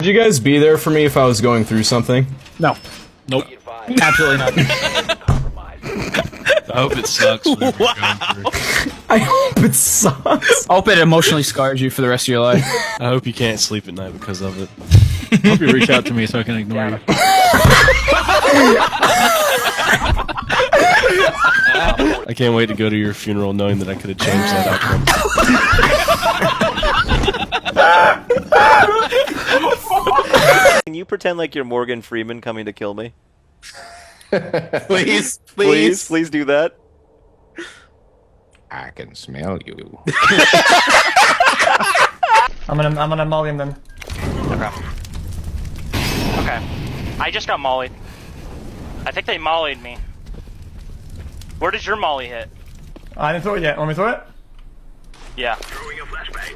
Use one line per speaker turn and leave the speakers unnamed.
Would you guys be there for me if I was going through something?
No.
Nope.
Absolutely not.
I hope it sucks.
Wow.
I hope it sucks.
I hope it emotionally scars you for the rest of your life.
I hope you can't sleep at night because of it.
I hope you reach out to me so I can ignore you.
I can't wait to go to your funeral knowing that I could have changed that outcome.
Can you pretend like you're Morgan Freeman coming to kill me?
Please,
Please do that.
I can smell you.
I'm gonna molly him then.
Okay. I just got mollied. I think they mollied me. Where did your molly hit?
I didn't throw it yet. Want me to throw it?
Yeah.
Throwing a flashbang.